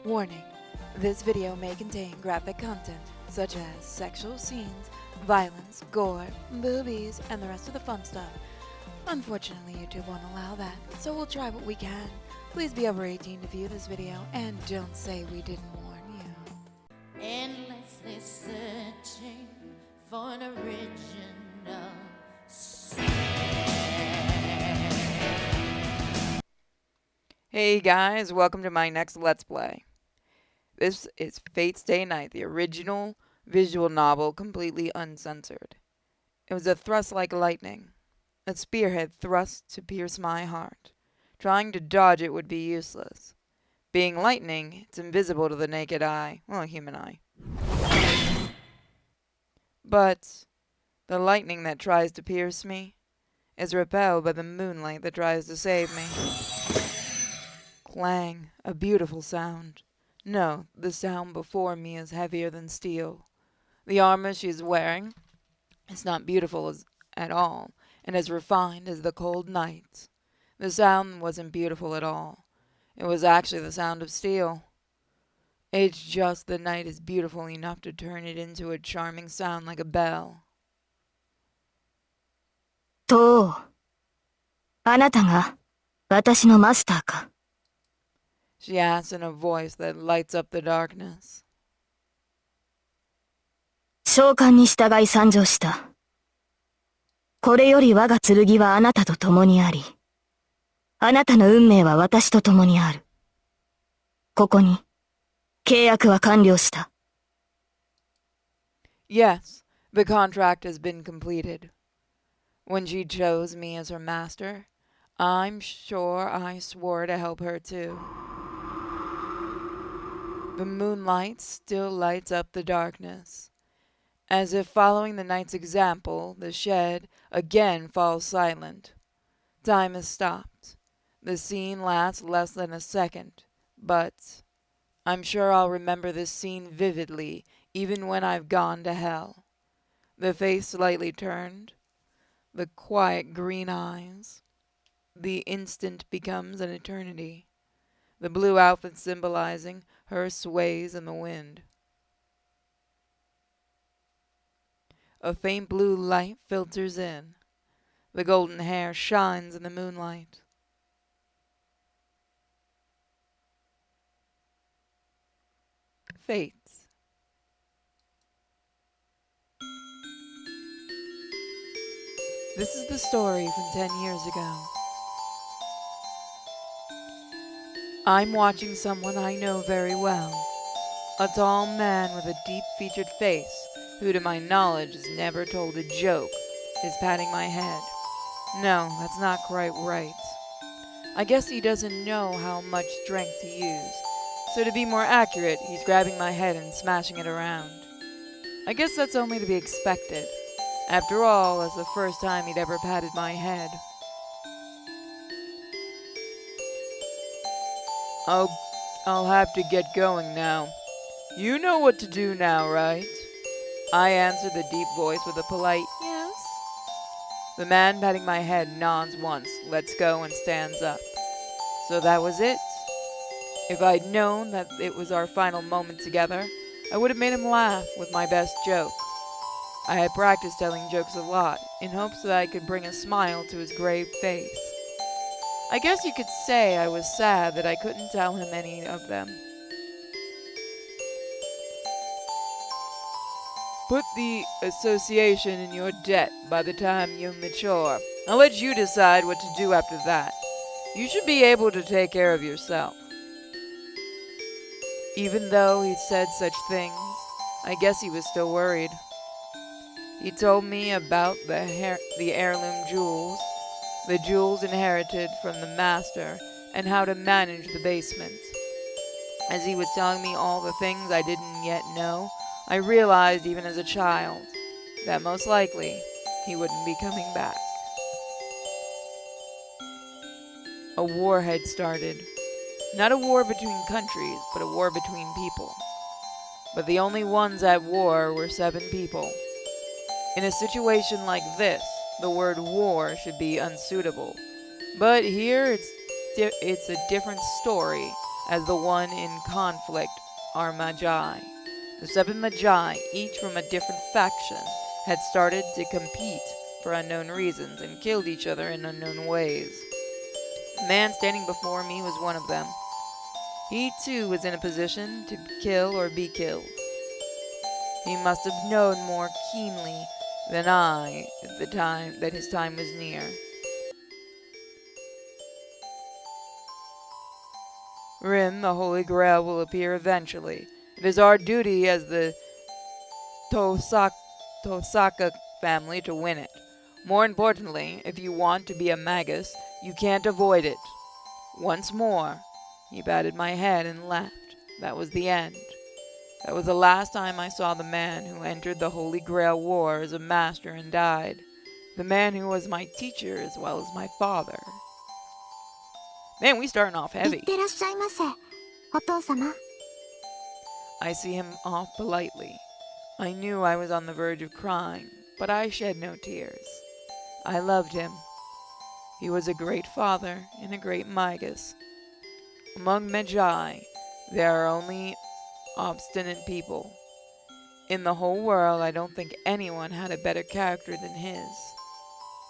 Warning: this video may contain graphic content such as sexual scenes, violence, gore, boobies, and the rest of the fun stuff. Unfortunately, YouTube won't allow that, so we'll try what we can. Please be over 18 to view this video, and don't say we didn't warn you. Endlessly searching for an original sin. Hey guys, welcome to my next Let's Play. This is Fate's Day Night, the original visual novel, completely uncensored. It was a thrust like lightning, a spearhead thrust to pierce my heart. Trying to dodge it would be useless. Being lightning, it's invisible to the naked eye, well, human eye. But the lightning that tries to pierce me is repelled by the moonlight that tries to save me. Clang, a beautiful sound. No, the sound before me is heavier than steel. The armor she is wearing is not beautiful at all, and as refined as the cold night. The sound wasn't beautiful at all. It was actually the sound of steel. It's just the night is beautiful enough to turn it into a charming sound like a bell. とう。あなたが私のマスターか。She asks in a voice that lights up the darkness. 召喚に従い参上した。これより我が剣はあなたと共にあり、あなたの運命は私と共にある。ここに、契約は完了した。Yes, the contract has been completed. When she chose me as her master, I'm sure I swore to help her too. The moonlight still lights up the darkness. As if following the night's example, the shed again falls silent. Time has stopped. The scene lasts less than a second, but I'm sure I'll remember this scene vividly, even when I've gone to hell. The face slightly turned, the quiet green eyes. The instant becomes an eternity. The blue outfit symbolizing her sways in the wind. A faint blue light filters in. The golden hair shines in the moonlight. Fates. This is the story from 10 years ago. I'm watching someone I know very well. A tall man with a deep-featured face, who to my knowledge has never told a joke, is patting my head. No, that's not quite right. I guess he doesn't know how much strength to use, so to be more accurate, he's grabbing my head and smashing it around. I guess that's only to be expected. After all, that's the first time he'd ever patted my head. I'll have to get going now. You know what to do now, right? I answered the deep voice with a polite yes. The man patting my head nods once, lets go, and stands up. So that was it. If I'd known that it was our final moment together, I would have made him laugh with my best joke. I had practiced telling jokes a lot, in hopes that I could bring a smile to his grave face. I guess you could say I was sad that I couldn't tell him any of them. Put the association in your debt by the time you mature. I'll let you decide what to do after that. You should be able to take care of yourself. Even though he'd said such things, I guess he was still worried. He told me about the heirloom jewels, the jewels inherited from the master, and how to manage the basement. As he was telling me all the things I didn't yet know, I realized, even as a child, that most likely he wouldn't be coming back. A war had started. Not a war between countries, but a war between people. But the only ones at war were 7 people. In a situation like this, the word war should be unsuitable. But here it's a different story, as the one in conflict are magi. The 7 magi, each from a different faction, had started to compete for unknown reasons and killed each other in unknown ways. The man standing before me was one of them. He too was in a position to kill or be killed. He must have known more keenly than I at the time that his time was near. Rin, the Holy Grail, will appear eventually. It is our duty as the Tosaka family to win it. More importantly, if you want to be a magus, you can't avoid it. Once more, he patted my head and left. That was the end. That was the last time I saw the man who entered the Holy Grail War as a master and died. The man who was my teacher as well as my father. Man, we starting off いっ heavy. てらっしゃいませ、お父様。 I see him off politely. I knew I was on the verge of crying, but I shed no tears. I loved him. He was a great father and a great magus. Among magi, there are only obstinate people. In the whole world, I don't think anyone had a better character than his.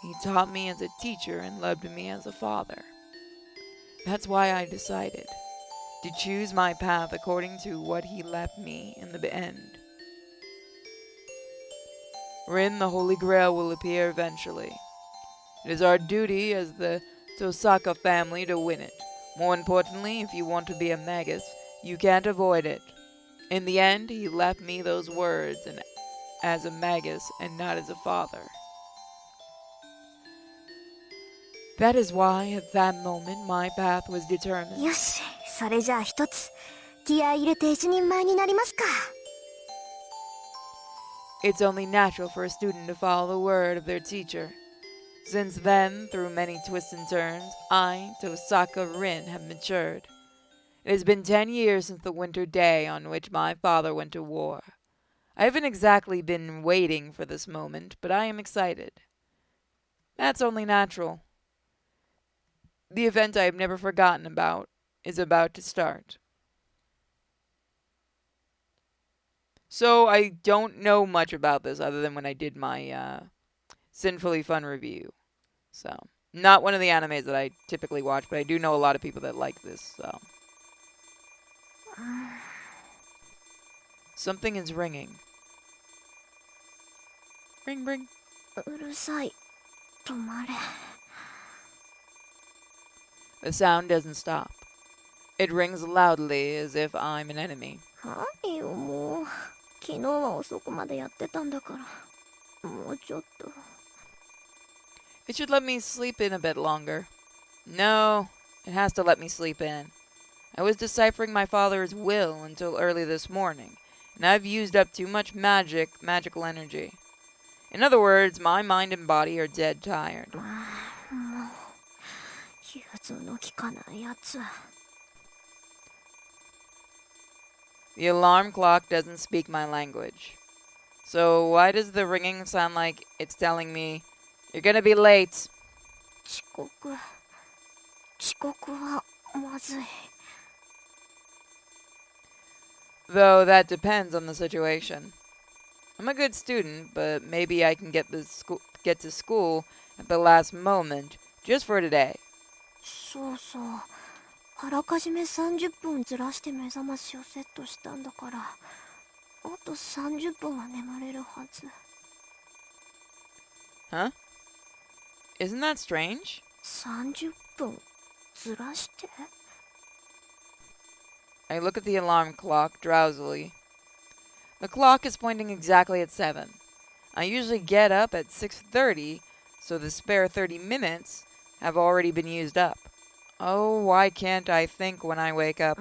He taught me as a teacher and loved me as a father. That's why I decided to choose my path according to what he left me in the end. Rin, the Holy Grail, will appear eventually. It is our duty as the Tosaka family to win it. More importantly, if you want to be a magus, you can't avoid it. In the end, he left me those words and as a magus and not as a father. That is why, at that moment, my path was determined. よし、それじゃあ一つ気合い入れて一人前になりますか。 It's only natural for a student to follow the word of their teacher. Since then, through many twists and turns, I, Tosaka Rin, have matured. It has been 10 years since the winter day on which my father went to war. I haven't exactly been waiting for this moment, but I am excited. That's only natural. The event I have never forgotten about is about to start. So I don't know much about this other than when I did my Sinfully Fun review. So, not one of the animes that I typically watch, but I do know a lot of people that like this, so. Something is ringing. Ring, ring. うるさい。止まれ。 The sound doesn't stop. It rings loudly as if I'm an enemy. はいよ、もう。昨日は遅くまでやってたんだから。もうちょっと。 It should let me sleep in a bit longer. No, it has to let me sleep in. I was deciphering my father's will until early this morning, and I've used up too much magical energy. In other words, my mind and body are dead tired. もう融通の利かないやつ。 The alarm clock doesn't speak my language. So why does the ringing sound like it's telling me, "You're gonna be late"? 遅刻はまずい。 Though that depends on the situation. I'm a good student, but maybe I can get to school at the last moment, just for today. そうそう。あらかじめ30分ずらして目覚ましをセットしたんだから、あと30分は眠れるはず。 Huh? Isn't that strange? 30分ずらして。 I look at the alarm clock drowsily. The clock is pointing exactly at 7. I usually get up at 6:30, so the spare 30 minutes have already been used up. Oh, why can't I think when I wake up?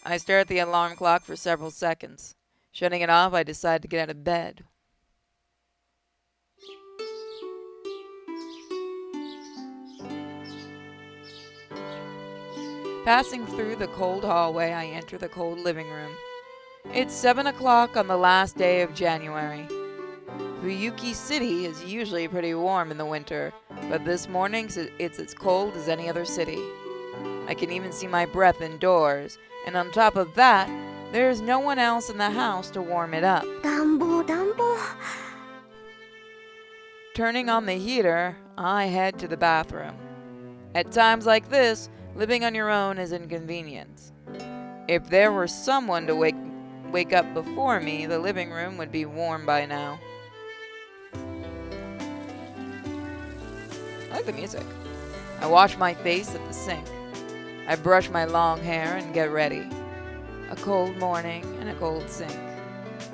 I stare at the alarm clock for several seconds. Shutting it off, I decide to get out of bed. Passing through the cold hallway, I enter the cold living room. It's 7 o'clock on the last day of January. Fuyuki City is usually pretty warm in the winter, but this morning it's as cold as any other city. I can even see my breath indoors, and on top of that, there's no one else in the house to warm it up. 暖房暖房。 Turning on the heater, I head to the bathroom. At times like this, living on your own is inconvenient. If there were someone to wake up before me, the living room would be warm by now. I like the music. I wash my face at the sink. I brush my long hair and get ready. A cold morning and a cold sink.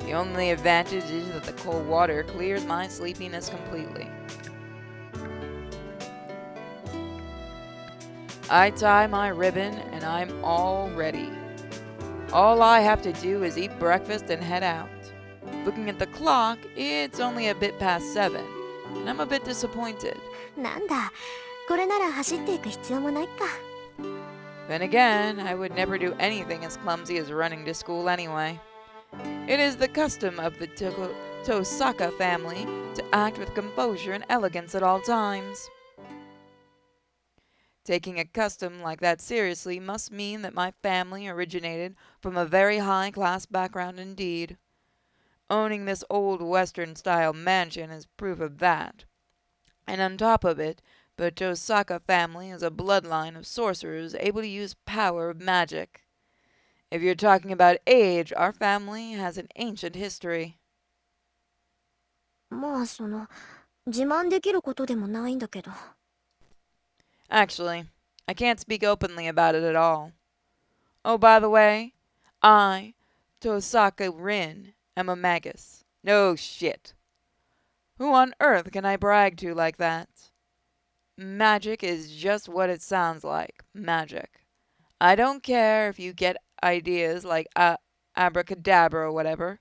The only advantage is that the cold water clears my sleepiness completely. I tie my ribbon and I'm all ready. All I have to do is eat breakfast and head out. Looking at the clock, it's only a bit past 7, and I'm a bit disappointed. なんだ、これなら走っていく必要もないか。 Then again, I would never do anything as clumsy as running to school anyway. It is the custom of the Tosaka family to act with composure and elegance at all times. Taking a custom like that seriously must mean that my family originated from a very high-class background indeed. Owning this old Western-style mansion is proof of that. And on top of it, the Tosaka family is a bloodline of sorcerers able to use power of magic. If you're talking about age, our family has an ancient history. まあ自慢できることでもないんだけど。 Actually, I can't speak openly about it at all. Oh, by the way, I, Tosaka Rin, am a magus. No shit. Who on earth can I brag to like that? Magic is just what it sounds like, magic. I don't care if you get ideas like abracadabra or whatever.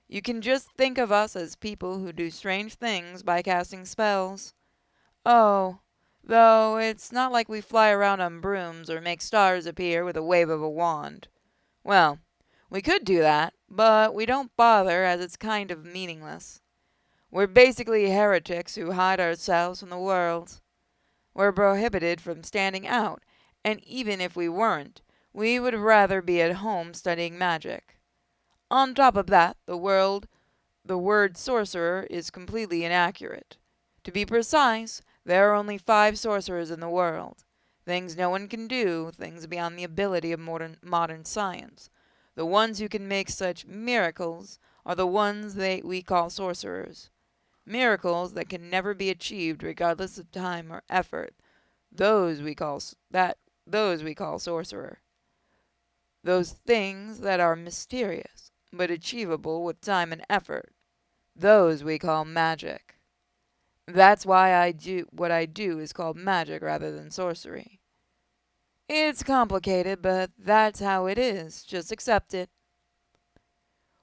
You can just think of us as people who do strange things by casting spells. Oh, though it's not like we fly around on brooms or make stars appear with a wave of a wand. Well, we could do that, but we don't bother as it's kind of meaningless. We're basically heretics who hide ourselves from the world. We're prohibited from standing out, and even if we weren't, we would rather be at home studying magic. On top of that, the word sorcerer is completely inaccurate. To be precise, there are only 5 sorcerers in the world. Things no one can do, things beyond the ability of modern science. The ones who can make such miracles are the ones we call sorcerers. Miracles that can never be achieved regardless of time or effort. Those we call sorcerer. Those things that are mysterious, but achievable with time and effort. Those we call magic. That's why what I do is called magic rather than sorcery. It's complicated, but that's how it is. Just accept it.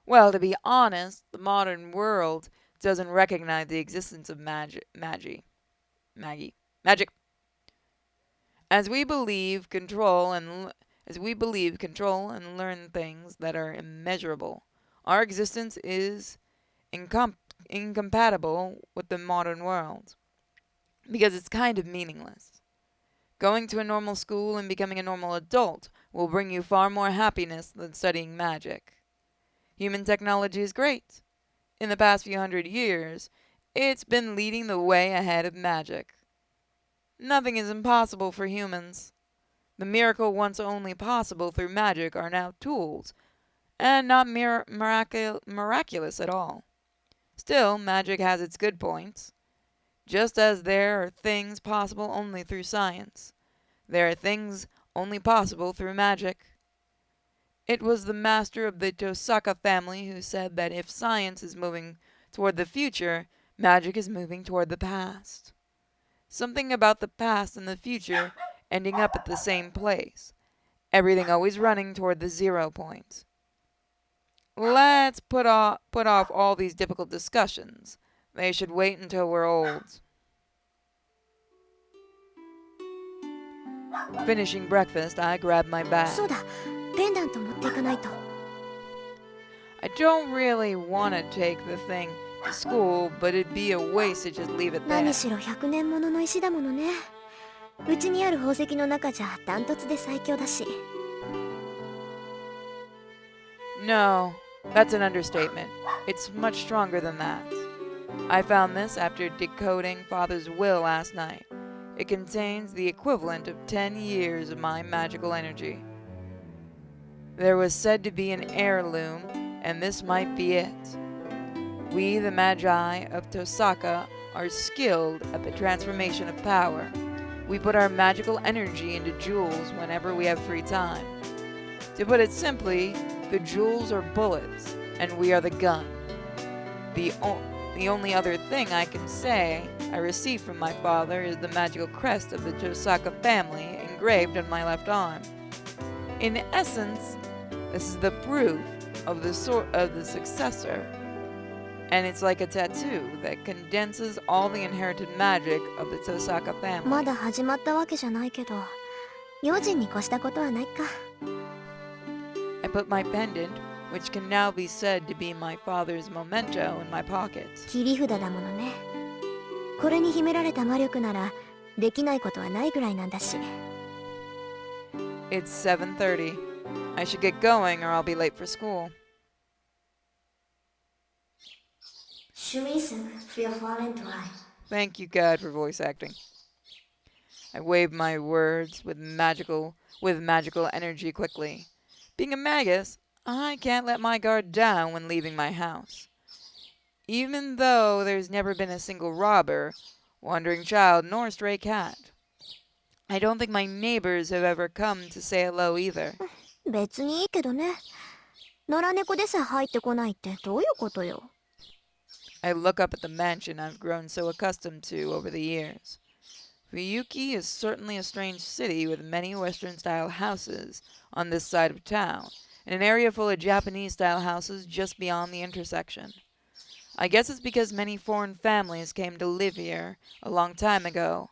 Well, to be honest, the modern world doesn't recognize the existence of magic. As we believe, control and learn things that are immeasurable, our existence is incompatible with the modern world because it's kind of meaningless. Going to a normal school and becoming a normal adult will bring you far more happiness than studying magic. Human technology is great. In the past few hundred years, it's been leading the way ahead of magic. Nothing is impossible for humans. The miracle once only possible through magic are now tools, and not miraculous at all. Still, magic has its good points. Just as there are things possible only through science, there are things only possible through magic. It was the master of the Tosaka family who said that if science is moving toward the future, magic is moving toward the past. Something about the past and the future ending up at the same place. Everything always running toward the 0 point. Let's put off all these difficult discussions. They should wait until we're old. Finishing breakfast, I grab my bag. そうだ、ペンダント持っていかないと。 I don't really want to take the thing to school, but it'd be a waste to just leave it there. 何しろ100年ものの石だものね。うちにある宝石の中じゃダントツで最強だし。 No, that's an understatement. It's much stronger than that. I found this after decoding Father's will last night. It contains the equivalent of 10 years of my magical energy. There was said to be an heirloom, and this might be it. We, the Magi of Tosaka, are skilled at the transformation of power. We put our magical energy into jewels whenever we have free time. To put it simply, the jewels are bullets, and we are the gun. The only other thing I can say I received from my father is the magical crest of the Tosaka family engraved on my left arm. In essence, this is the proof of the successor, and it's like a tattoo that condenses all the inherited magic of the Tosaka ま family. だ始まったわけじゃないけど、用心に越したことはないか。 I put my pendant, which can now be said to be my father's memento, in my pocket. 切り札だものね。これに秘められた魔力ならできないことはないぐらいなんだし。 It's 7:30. I should get going or I'll be late for school. シュミースン、フィアファーレントライ。 Thank you, God, for voice acting. I waved my words with magical energy quickly. Being a magus, I can't let my guard down when leaving my house. Even though there's never been a single robber, wandering child, nor stray cat. I don't think my neighbors have ever come to say hello either. 別にいいけどね。野良猫でさえ入ってこないってどういうことよ。 I look up at the mansion I've grown so accustomed to over the years. Fuyuki is certainly a strange city with many Western-style houses on this side of town, and an area full of Japanese-style houses just beyond the intersection. I guess it's because many foreign families came to live here a long time ago.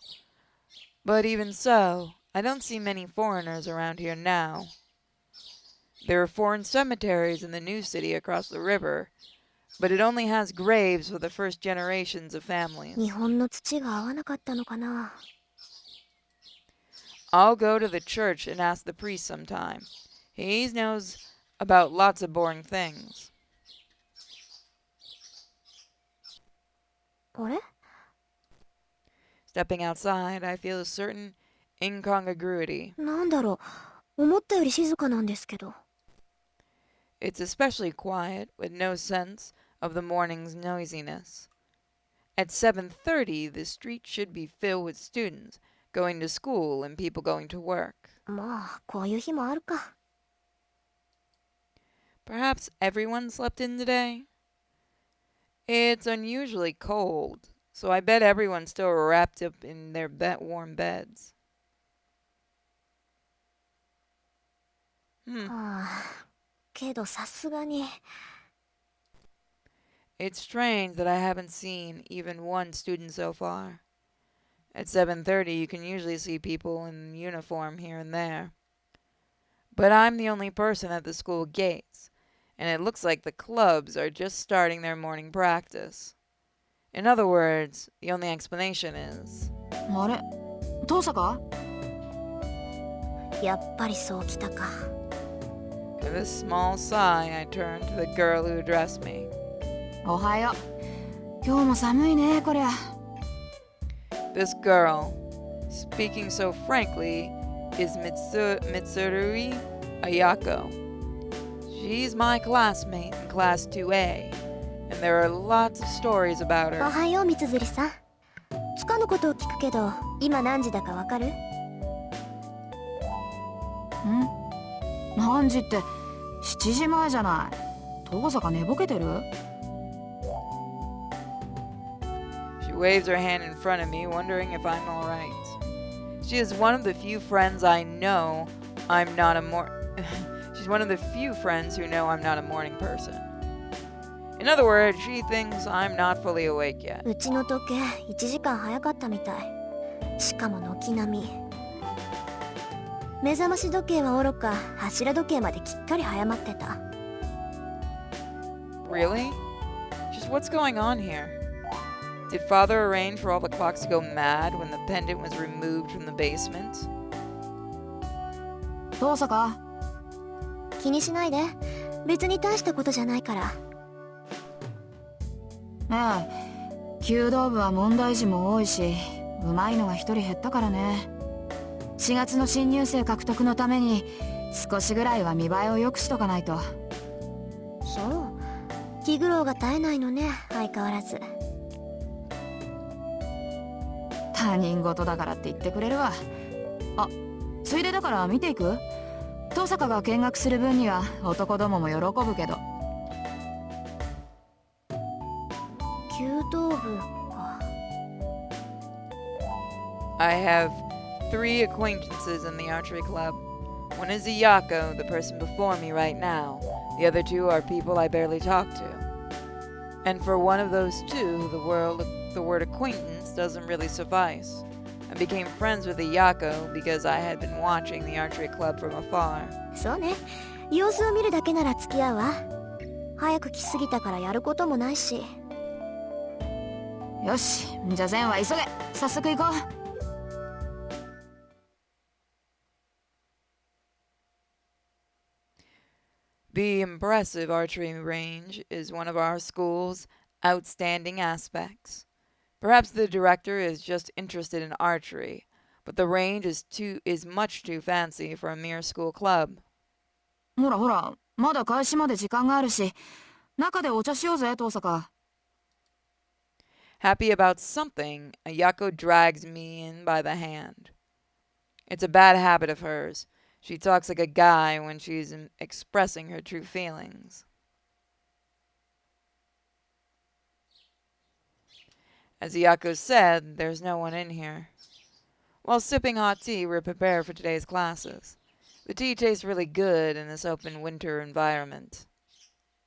But even so, I don't see many foreigners around here now. There are foreign cemeteries in the new city across the river, but it only has graves for the first generations of families. 日本の土が合わなかったのかな。 I'll go to the church and ask the priest sometime. He knows about lots of boring things. あれ？ Stepping outside, I feel a certain incongruity. なんだろう。思ったより静かなんですけど。 It's especially quiet, with no sense of the morning's noisiness. At 7:30, the street should be filled with students going to school and people going to work. まあ、こういう日もあるか。 Perhaps everyone slept in today? It's unusually cold, so I bet everyone's still wrapped up in their warm beds. はあ、けどさすがに。 It's strange that I haven't seen even one student so far. At 7:30, you can usually see people in uniform here and there. But I'm the only person at the school gates, and it looks like the clubs are just starting their morning practice. In other words, the only explanation is... あれ遠坂？やっぱりそうきたか。 With a small sigh, I turned to the girl who addressed me. おはよう。今日も寒いねこりゃ。 This girl, speaking so frankly, is Mitsuri Ayako. She's my classmate in Class 2A, and there are lots of stories about お her. はよう、三辻さん。つかぬことを聞くけど、今何時だかわかる？ん？何時って7時前じゃない。遠坂寝ぼけてる？ She waves her hand in front of me, wondering if I'm all right. She is one of the few friends I know I'm not a She's one of the few friends who know I'm not a morning person. In other words, she thinks I'm not fully awake yet. うちの時計1時間早かったみたい。しかも軒並み。目覚まし時計はおろか、柱時計まできっかり早まってた。 Really? Just what's going on here? Did Father arrange for all the clocks to go mad when the pendant was removed from the basement? 遠坂、気にしないで。別に大したことじゃないから。ええ、弓道部は問題児も多いし、上手いのが一人減ったからね。4月の新入生獲得のために少しぐらいは見栄えを良くしとかないと。そう。気苦労が絶えないのね、相変わらず。他人事だからって言ってくれるわ。あ、ついでだから見ていく？遠坂が見学する分には男どもも喜ぶけど。弓道部か。I have 3 acquaintances in the archery club. One is Iyako, the person before me right now. The other 2 are people I barely talk to. And for one of those 2, the word acquaintance doesn't really suffice. I became friends with Iyako because I had been watching the archery club from afar. そうね。様子を見るだけなら付き合うわ。早く来すぎたからやることもないし。よし、じゃあ善は急げ。早速行こう。The impressive archery range is one of our school's outstanding aspects. Perhaps the director is just interested in archery, but the range is much too fancy for a mere school club. ほらほら、まだ開始まで時間があるし、中でお茶しようぜ、遠坂。Happy about something, Ayako drags me in by the hand. It's a bad habit of hers. She talks like a guy when she's expressing her true feelings. As Ayako said, there's no one in here. While sipping hot tea, we're prepared for today's classes. The tea tastes really good in this open winter environment.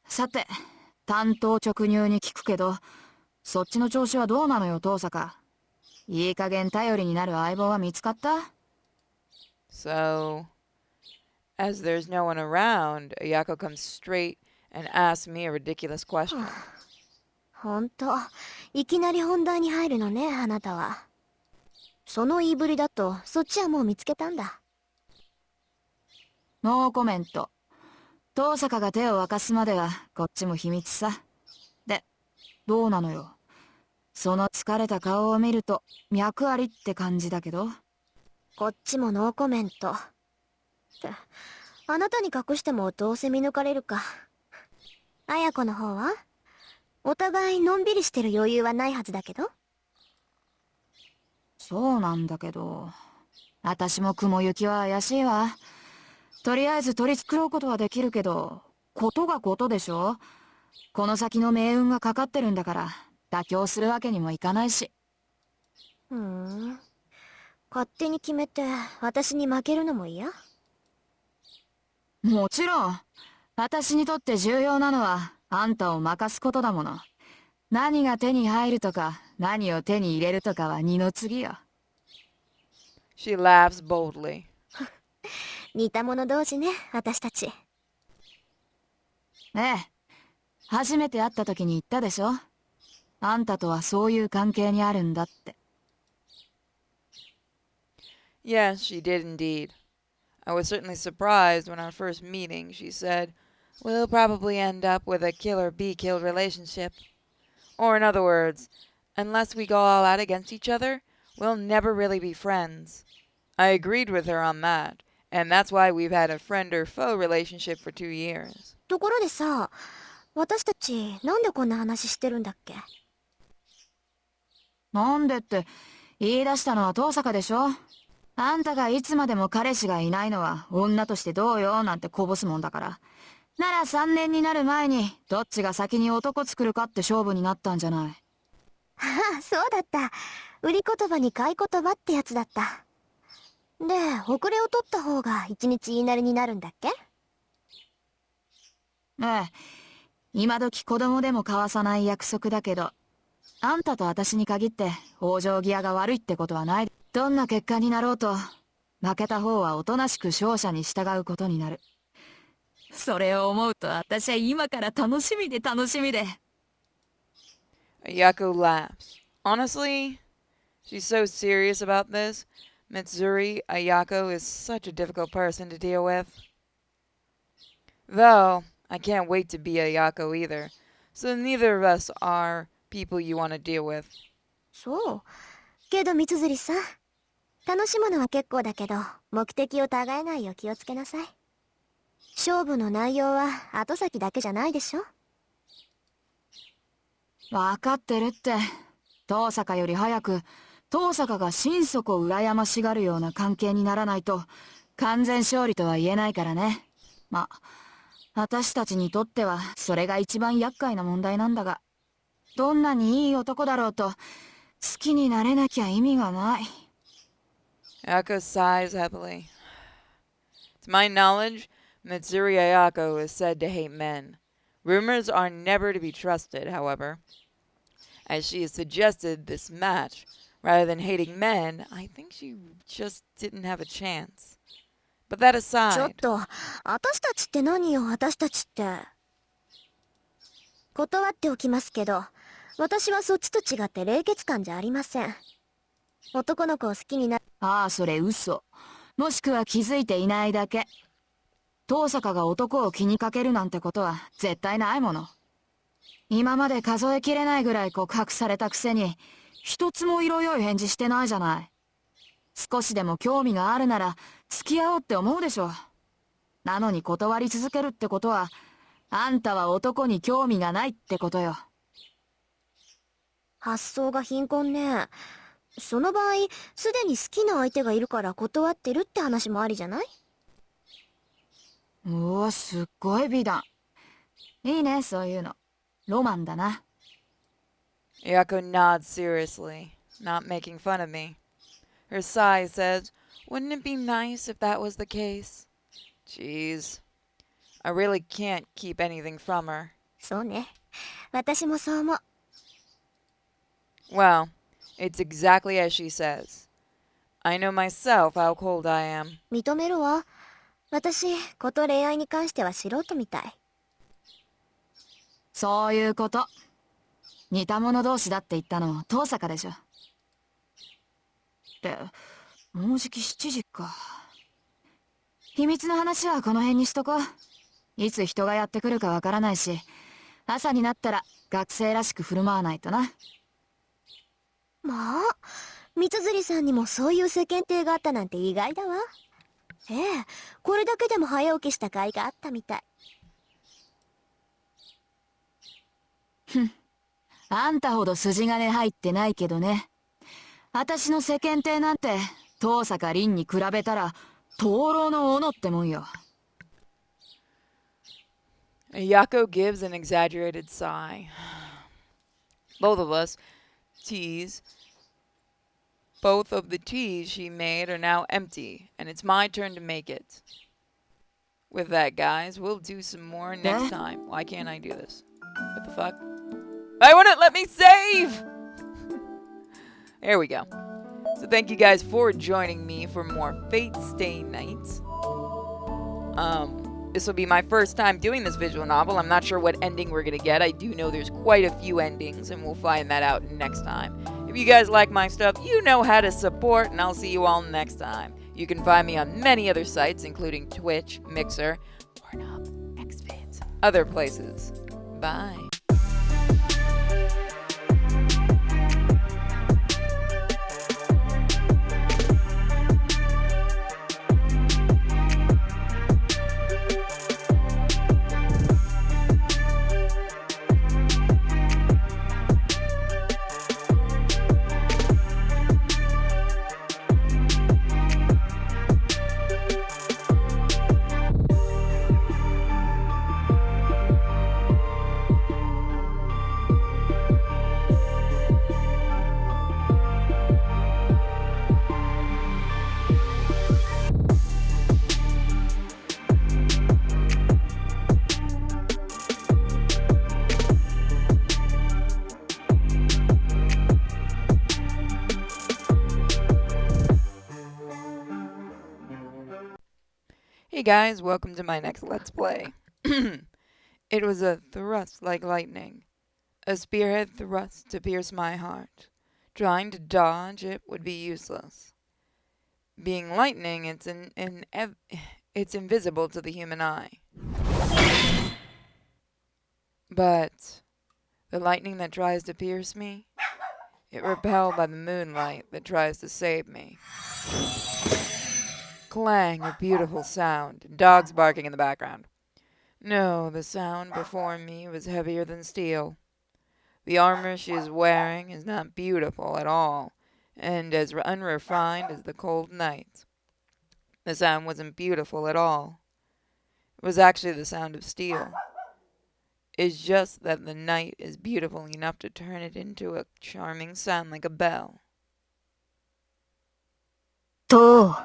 さて、単刀直入に聞くけど、そっちの調子はどうなのよ、遠坂。いい加減頼りになる相棒は見つかった？ So, as there's no one around, Ayako comes straight and asks me a ridiculous question. ほんと、いきなり本題に入るのね、あなたは。その言いぶりだと、そっちはもう見つけたんだ。ノーコメント。遠坂が手を沸かすまではこっちも秘密さ。で、どうなのよ。その疲れた顔を見ると脈ありって感じだけど。こっちもノーコメント。って、あなたに隠してもどうせ見抜かれるか。綾子の方は？お互いのんびりしてる余裕はないはずだけど。そうなんだけど、私も雲行きは怪しいわ。とりあえず取り繕うことはできるけど、ことがことでしょ。この先の命運がかかってるんだから、妥協するわけにもいかないし。勝手に決めて私に負けるのも嫌？もちろん、私にとって重要なのはあんたを任すことだもの。何が手に入るとか、何を手に入れるとかは二の次よ。She laughs boldly. 似た者同士ね、私たち。ええ、初めて会った時に言ったでしょ。あんたとはそういう関係にあるんだって。Yes, she did indeed. I was certainly surprised when our first meeting she said, "We'll probably end up with a kill-or-be-killed relationship." Or in other words, unless we go all out against each other, we'll never really be friends. I agreed with her on that, and that's why we've had a friend or foe relationship for 2 years. ところでさ、私たちなんでこんな話してるんだっけ？なんでって言い出したのは遠坂でしょ。あんたがいつまでも彼氏がいないのは女としてどうよなんてこぼすもんだから。なら3年になる前にどっちが先に男作るかって勝負になったんじゃない。ああ、そうだった。売り言葉に買い言葉ってやつだった。で、遅れを取った方が一日言いなりになるんだっけ？ええ、今時子供でも交わさない約束だけど、あんたと私に限って往生際が悪いってことはない。どんな結果になろうと、負けた方はおとなしく勝者に従うことになる。それを思うと私は今から楽しみで楽しみで。Ayako laughs, Honestly, she's so serious about this. Mitsuri Ayako is such a difficult person to deal with. Though, I can't wait to be Ayako either. So neither of us are people you want to deal with. そう。けど、三辻さん。楽しむのは結構だけど、目的を違えないよう気をつけなさい。勝負の内容は後先だけじゃないでしょ。わかってるって。遠坂より早く、遠坂が心底羨ましがるような関係にならないと、完全勝利とは言えないからね。まあ、私たちにとってはそれが一番厄介な問題なんだが、どんなにいい男だろうと、好きになれなきゃ意味がない。Ayako sighs heavily. To my knowledge, Mitsuri Ayako is said to hate men. Rumors are never to be trusted, however. As she has suggested this match, rather than hating men, I think she just didn't have a chance. But that ちょっ aside, と、私たちって何よ、私たちって。断っておきますけど、私はそっちと違って冷血感じゃありません。男の子を好きにな、ああ、それ嘘。もしくは気づいていないだけ。遠坂が男を気にかけるなんてことは絶対ないもの。今まで数えきれないぐらい告白されたくせに、一つも色良い返事してないじゃない。少しでも興味があるなら付き合おうって思うでしょ。なのに断り続けるってことは、あんたは男に興味がないってことよ。発想が貧困ね。その場合、すでに好きな相手がいるから断ってるって話もありじゃない？うわ、すっごい美談。いいね、そういうの。ロマンだな。Ayako nods seriously, not making fun of me. Her sigh says, wouldn't it be nice if that was the case? Jeez. I really can't keep anything from her. そうね。私もそう思う。Well, it's exactly as she says. I know myself how cold I am. 認めるわ。私、こと恋愛に関しては素人みたい。そういうこと。似た者同士だって言ったの遠坂でしょ。って、もうじき7時か。秘密の話はこの辺にしとこう。いつ人がやってくるかわからないし、朝になったら学生らしく振る舞わないとな。まあ、三辻さんにもそういう世間体があったなんて意外だわ。ええ、これだけでも早起きした甲斐があったみたい。あんたほど筋金入ってないけどね。私の世間体なんて遠坂凛に比べたら灯籠の斧ってもんよ。Ayako gives an exaggerated sigh. Both of us teas. Both of the teas she made are now empty, and it's my turn to make it. With that, guys, we'll do some more next time. Why can't I do this? What the fuck? I wouldn't let me save! There we go. So thank you guys for joining me for more Fate Stay Night. This will be my first time doing this visual novel. I'm not sure what ending we're going to get. I do know there's quite a few endings, and we'll find that out next time. If you guys like my stuff, you know how to support, and I'll see you all next time. You can find me on many other sites, including Twitch, Mixer, Pornhub, XVids, other places. Bye. Hey guys, welcome to my next Let's Play. It was a thrust like lightning, a spearhead thrust to pierce my heart. Trying to dodge it would be useless. Being lightning, it's invisible to the human eye. But the lightning that tries to pierce me, it repelled by the moonlight that tries to save me. Clang, a beautiful sound. Dogs barking in the background. No, the sound before me was heavier than steel. The armor she is wearing is not beautiful at all, and as unrefined as the cold night. The sound wasn't beautiful at all. It was actually the sound of steel. It's just that the night is beautiful enough to turn it into a charming sound like a bell. とう。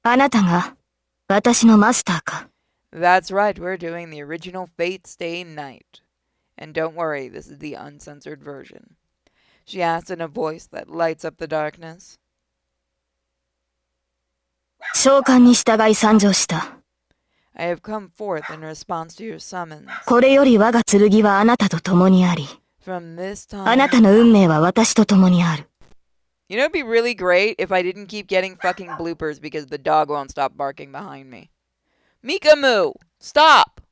あなたが私のマスターか。 That's right, we're doing the original Fate Stay Night. And don't worry, this is the uncensored version. She asked in a voice that lights up the darkness. 召喚に従い参上した。 I have come forth in response to your summons. これより我が剣はあなたと共にあり、 From this あなた time... の運命は私と共にある。 You know, it'd be really great if I didn't keep getting fucking bloopers because the dog won't stop barking behind me. Mikamu! Stop!